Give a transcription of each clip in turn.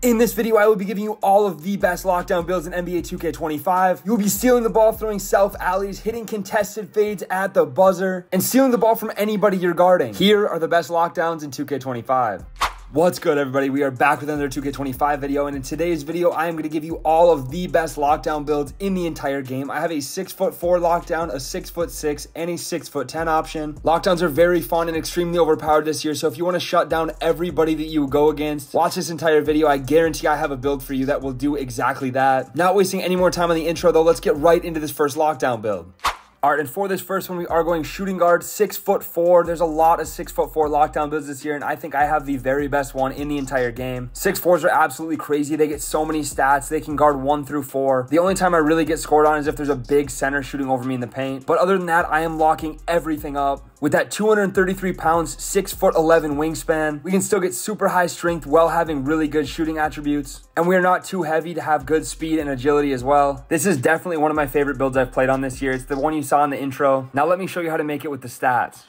In this video, I will be giving you all of the best lockdown builds in NBA 2K25. You will be stealing the ball, throwing self alleys, hitting contested fades at the buzzer, and stealing the ball from anybody you're guarding. Here are the best lockdowns in 2K25. What's good, everybody? We are back with another 2K25 video, and in today's video, I am going to give you all of the best lockdown builds in the entire game. I have a 6'4" lockdown, a 6'6", and a 6'10" option. Lockdowns are very fun and extremely overpowered this year, so if you want to shut down everybody that you go against, watch this entire video. I guarantee I have a build for you that will do exactly that. Not wasting any more time on the intro, though, let's get right into this first lockdown build. All right, and for this first one, we are going shooting guard, 6'4". There's a lot of 6'4" lockdown builds this year, and I think I have the very best one in the entire game. 6'4s are absolutely crazy. They get so many stats. They can guard 1 through 4. The only time I really get scored on is if there's a big center shooting over me in the paint. But other than that, I am locking everything up. With that 233 pounds, 6'11" wingspan, we can still get super high strength while having really good shooting attributes. And we are not too heavy to have good speed and agility as well. This is definitely one of my favorite builds I've played on this year. It's the one you saw in the intro. Now let me show you how to make it with the stats.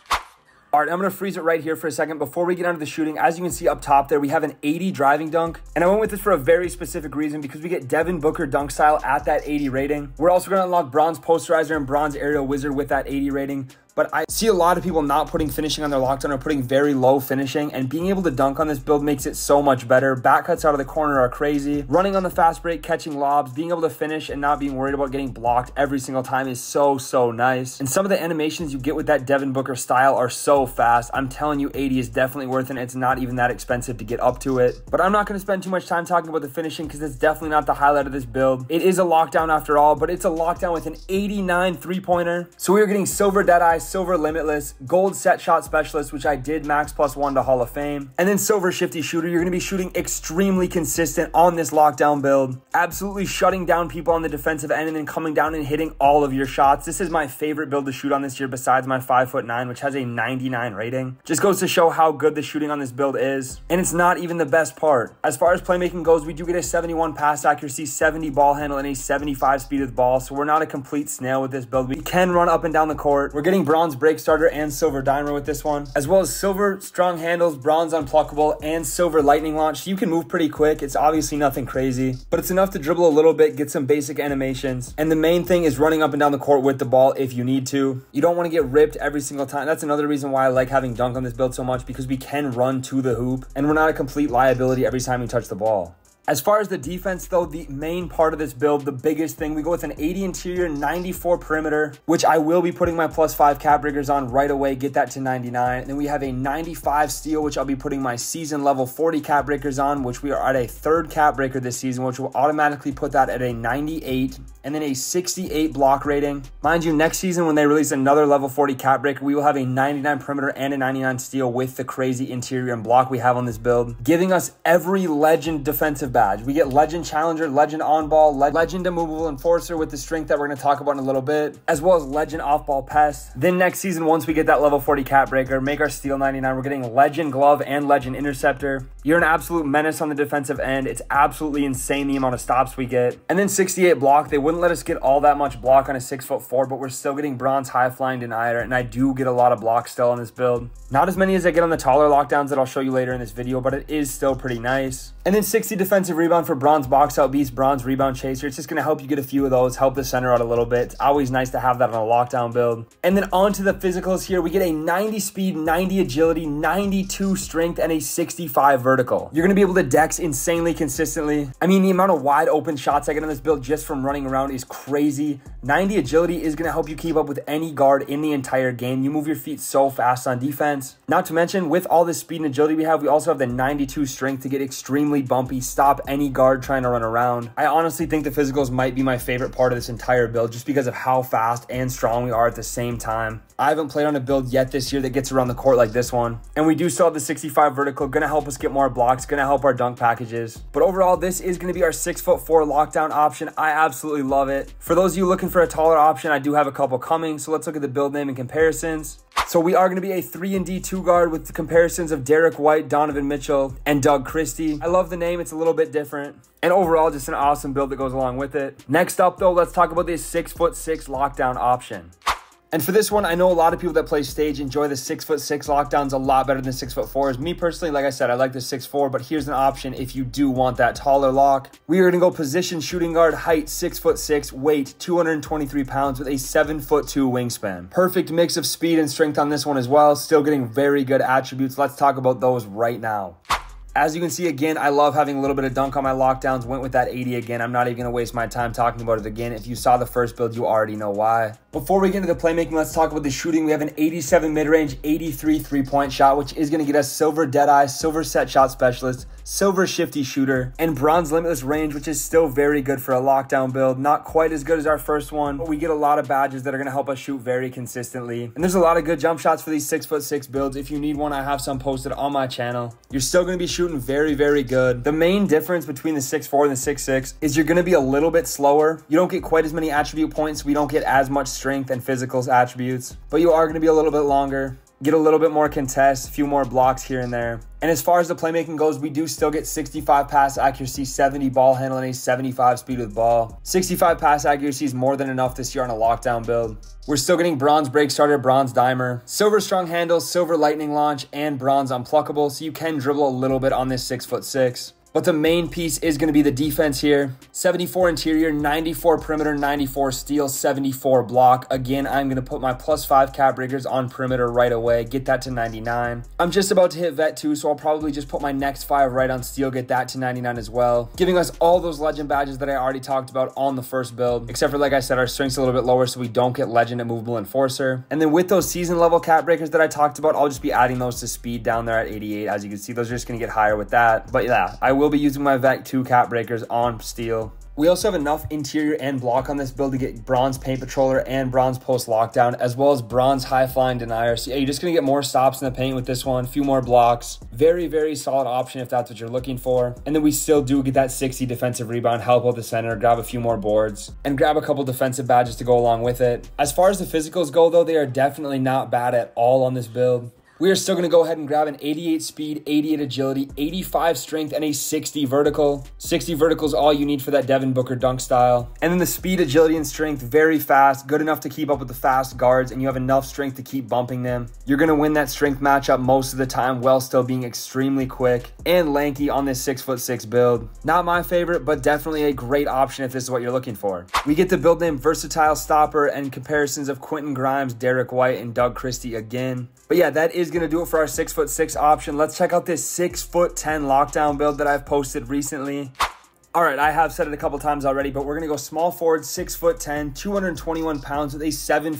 All right, I'm going to freeze it right here for a second before we get onto the shooting. As you can see up top there, we have an 80 driving dunk. And I went with this for a very specific reason because we get Devin Booker dunk style at that 80 rating. We're also going to unlock bronze posterizer and bronze aerial wizard with that 80 rating. But I see a lot of people not putting finishing on their lockdown or putting very low finishing, and being able to dunk on this build makes it so much better. Back cuts out of the corner are crazy. Running on the fast break, catching lobs, being able to finish and not being worried about getting blocked every single time is so nice. And some of the animations you get with that Devin Booker style are so fast. I'm telling you, 80 is definitely worth it. It's not even that expensive to get up to it. But I'm not going to spend too much time talking about the finishing because it's definitely not the highlight of this build. It is a lockdown after all, but it's a lockdown with an 89 three-pointer. So we are getting silver Deadeye, silver Limitless, gold set shot specialist, which I did max +1 to Hall of Fame, and then silver shifty shooter. You're going to be shooting extremely consistent on this lockdown build, absolutely shutting down people on the defensive end and then coming down and hitting all of your shots. This is my favorite build to shoot on this year besides my 5'9", which has a 99 rating. Just goes to show how good the shooting on this build is, and it's not even the best part. As far as playmaking goes, we do get a 71 pass accuracy, 70 ball handle, and a 75 speed with ball, so we're not a complete snail with this build. We can run up and down the court. We're getting bronze break starter and silver dimer with this one, as well as silver strong handles, bronze unpluckable, and silver lightning launch. You can move pretty quick. It's obviously nothing crazy, but it's enough to dribble a little bit, get some basic animations, and the main thing is running up and down the court with the ball if you need to. You don't want to get ripped every single time. That's another reason why I like having dunk on this build so much, because we can run to the hoop and we're not a complete liability every time we touch the ball. As far as the defense, though, the main part of this build, the biggest thing, we go with an 80 interior, 94 perimeter, which I will be putting my +5 cap breakers on right away, get that to 99. And then we have a 95 steal, which I'll be putting my season level 40 cap breakers on, which we are at a 3rd cap breaker this season, which will automatically put that at a 98. And then a 68 block rating. Mind you, next season when they release another level 40 cap breaker, we will have a 99 perimeter and a 99 steal with the crazy interior and block we have on this build, giving us every legend defensive badge. We get legend challenger, legend on ball, legend immovable enforcer with the strength that we're going to talk about in a little bit, as well as legend off ball pest. Then next season, once we get that level 40 cap breaker, make our steal 99, we're getting legend glove and legend interceptor. You're an absolute menace on the defensive end. It's absolutely insane the amount of stops we get. And then 68 block. They wouldn't let us get all that much block on a 6'4", but we're still getting bronze high flying denier, and I do get a lot of block still on this build. Not as many as I get on the taller lockdowns that I'll show you later in this video, but it is still pretty nice. And then 60 defensive rebound for bronze box out beast, bronze rebound chaser. It's just going to help you get a few of those, help the center out a little bit. It's always nice to have that on a lockdown build. And then on to the physicals here. We get a 90 speed, 90 agility, 92 strength, and a 65 vertical. You're going to be able to dex insanely consistently. I mean, the amount of wide open shots I get on this build just from running around is crazy. 90 agility is going to help you keep up with any guard in the entire game. You move your feet so fast on defense. Not to mention, with all this speed and agility we have, we also have the 92 strength to get extremely bumpy, stop any guard trying to run around. I honestly think the physicals might be my favorite part of this entire build just because of how fast and strong we are at the same time. I haven't played on a build yet this year that gets around the court like this one. And we do still have the 65 vertical, gonna help us get more blocks, gonna help our dunk packages. But overall, this is gonna be our 6'4" lockdown option. I absolutely love it. For those of you looking for a taller option, I do have a couple coming. So let's look at the build name and comparisons. So we are going to be a 3-and-D 2-guard with the comparisons of Derek White, Donovan Mitchell, and Doug Christie. I love the name. It's a little bit different. And overall, just an awesome build that goes along with it. Next up, though, let's talk about this 6'6" lockdown option. And for this one, I know a lot of people that play stage enjoy the 6'6" lockdowns a lot better than 6'4s. Me personally, like I said, I like the 6'4", but here's an option if you do want that taller lock. We are gonna go position shooting guard, height 6'6", weight 223 pounds with a 7'2" wingspan. Perfect mix of speed and strength on this one as well. Still getting very good attributes. Let's talk about those right now. As you can see, again, I love having a little bit of dunk on my lockdowns. Went with that 80 again. I'm not even going to waste my time talking about it again. If you saw the first build, you already know why. Before we get into the playmaking, let's talk about the shooting. We have an 87 mid-range, 83 three-point shot, which is going to get us silver Deadeye, silver set shot specialist, silver shifty shooter, and bronze limitless range, which is still very good for a lockdown build. Not quite as good as our first one, but we get a lot of badges that are going to help us shoot very consistently. And there's a lot of good jump shots for these 6'6" builds. If you need one, I have some posted on my channel. You're still going to be shooting very, very good. The main difference between the 6'4" and the 6'6" is you're going to be a little bit slower. You don't get quite as many attribute points. We don't get as much strength and physical attributes, but you are going to be a little bit longer. Get a little bit more contest, a few more blocks here and there. And as far as the playmaking goes, we do still get 65 pass accuracy, 70 ball handling, and a 75 speed with ball. 65 pass accuracy is more than enough this year on a lockdown build. We're still getting bronze break starter, bronze dimer, silver strong handle, silver lightning launch, and bronze unpluckable, so you can dribble a little bit on this 6'6". But the main piece is going to be the defense here. 74 interior, 94 perimeter, 94 steal, 74 block. Again, I'm going to put my +5 cap breakers on perimeter right away. Get that to 99. I'm just about to hit vet 2, so I'll probably just put my next 5 right on steal, get that to 99 as well. Giving us all those legend badges that I already talked about on the first build. Except for, like I said, our strength's a little bit lower, so we don't get legend and movable enforcer. And then with those season level cap breakers that I talked about, I'll just be adding those to speed down there at 88. As you can see, those are just going to get higher with that. But yeah, I will be using my Vec 2 cap breakers on steel. We also have enough interior and block on this build to get bronze paint patroller and bronze post lockdown, as well as bronze high flying denier. So yeah, you're just gonna get more stops in the paint with this one, a few more blocks. Very, very solid option if that's what you're looking for. And then we still do get that 60 defensive rebound, help out the center, grab a few more boards, and grab a couple defensive badges to go along with it. As far as the physicals go though, they are definitely not bad at all on this build. We are still going to go ahead and grab an 88 speed, 88 agility, 85 strength, and a 60 vertical. 60 vertical is all you need for that Devin Booker dunk style. And then the speed, agility, and strength, very fast, good enough to keep up with the fast guards, and you have enough strength to keep bumping them. You're going to win that strength matchup most of the time while still being extremely quick and lanky on this 6'6" build. Not my favorite, but definitely a great option if this is what you're looking for. We get the build name Versatile Stopper and comparisons of Quentin Grimes, Derek White, and Doug Christie again. But yeah, that is going to do it for our 6'6" option. Let's check out this 6'10" lockdown build that I've posted recently. All right, I have said it a couple times already, but we're going to go small forward, 6'10", 221 pounds with a 7'6"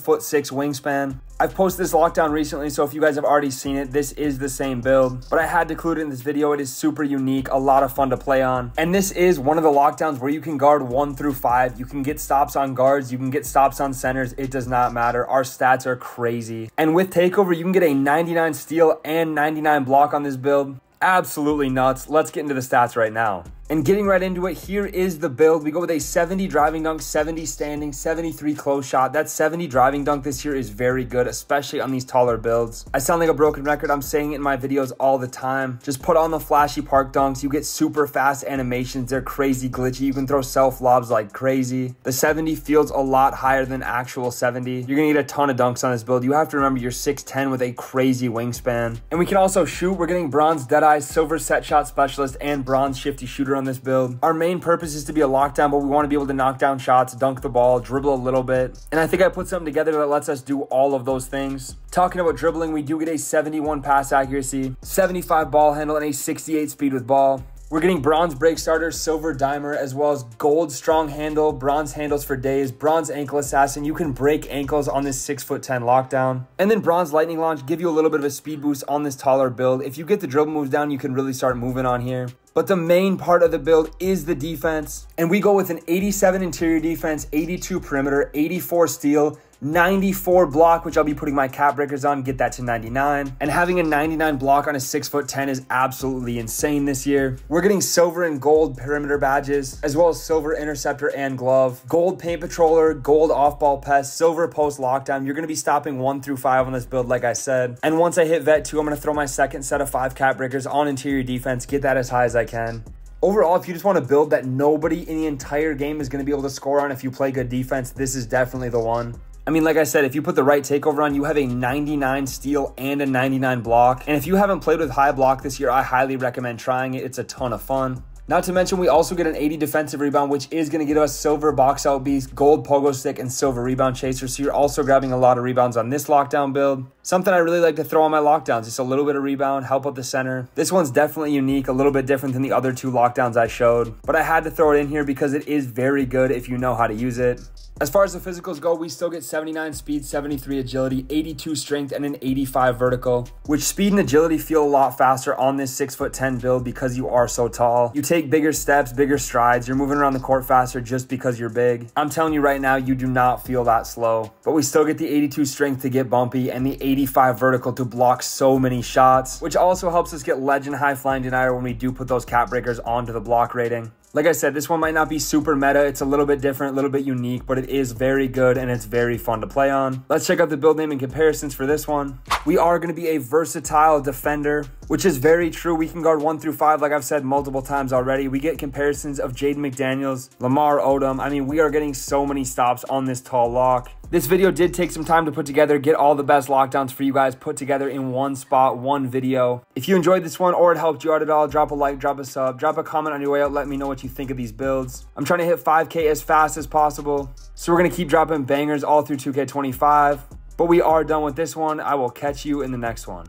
wingspan. I've posted this lockdown recently, so if you guys have already seen it, this is the same build. But I had to include it in this video. It is super unique, a lot of fun to play on. And this is one of the lockdowns where you can guard 1 through 5. You can get stops on guards. You can get stops on centers. It does not matter. Our stats are crazy. And with Takeover, you can get a 99 steal and 99 block on this build. Absolutely nuts. Let's get into the stats right now. And getting right into it, here is the build. We go with a 70 driving dunk, 70 standing, 73 close shot. That 70 driving dunk this year is very good, especially on these taller builds. I sound like a broken record. I'm saying it in my videos all the time. Just put on the flashy park dunks. You get super fast animations. They're crazy glitchy. You can throw self lobs like crazy. The 70 feels a lot higher than actual 70. You're gonna get a ton of dunks on this build. You have to remember you're 6'10" with a crazy wingspan. And we can also shoot. We're getting bronze Deadeye, silver set shot specialist, and bronze shifty shooter on this build. Our main purpose is to be a lockdown, but we want to be able to knock down shots, dunk the ball, dribble a little bit. And I think I put something together that lets us do all of those things. Talking about dribbling, we do get a 71 pass accuracy, 75 ball handle, and a 68 speed with ball. We're getting bronze break starter, silver dimer, as well as gold strong handle, bronze handles for days, bronze ankle assassin. You can break ankles on this 6'10" lockdown. And then bronze lightning launch, give you a little bit of a speed boost on this taller build. If you get the dribble moves down, you can really start moving on here. But the main part of the build is the defense. And we go with an 87 interior defense, 82 perimeter, 84 steal, 94 block, which I'll be putting my cap breakers on, get that to 99. And having a 99 block on a 6'10" is absolutely insane this year. We're getting silver and gold perimeter badges, as well as silver interceptor and glove, gold paint patroller, gold off-ball pest, silver post lockdown. You're going to be stopping 1 through 5 on this build, like I said. And once I hit vet 2, I'm going to throw my second set of 5 cap breakers on interior defense, get that as high as I can. Overall, if you just want to build that nobody in the entire game is going to be able to score on if you play good defense, this is definitely the one. I mean, like I said, if you put the right takeover on, you have a 99 steal and a 99 block. And if you haven't played with high block this year, I highly recommend trying it. It's a ton of fun. Not to mention, we also get an 80 defensive rebound, which is going to give us silver box out beast, gold pogo stick, and silver rebound chaser. So you're also grabbing a lot of rebounds on this lockdown build. Something I really like to throw on my lockdowns, just a little bit of rebound, help out the center. This one's definitely unique, a little bit different than the other two lockdowns I showed. But I had to throw it in here because it is very good if you know how to use it. As far as the physicals go, we still get 79 speed, 73 agility, 82 strength, and an 85 vertical, which speed and agility feel a lot faster on this 6'10" build because you are so tall. You take bigger steps, bigger strides. You're moving around the court faster just because you're big. I'm telling you right now, you do not feel that slow. But we still get the 82 strength to get bumpy and the 85 vertical to block so many shots, which also helps us get legend high flying denier when we do put those cap breakers onto the block rating. Like I said, this one might not be super meta. It's a little bit different, a little bit unique, but it is very good and it's very fun to play on. Let's check out the build name and comparisons for this one. We are going to be a versatile defender, which is very true. We can guard 1 through 5, like I've said multiple times already. We get comparisons of Jaden McDaniels, Lamar Odom. I mean, we are getting so many stops on this tall lock. This video did take some time to put together, get all the best lockdowns for you guys put together in one spot, one video. If you enjoyed this one or it helped you out at all, drop a like, drop a sub, drop a comment on your way out. Let me know what you think of these builds. I'm trying to hit 5K as fast as possible. So we're going to keep dropping bangers all through 2K25. But we are done with this one. I will catch you in the next one.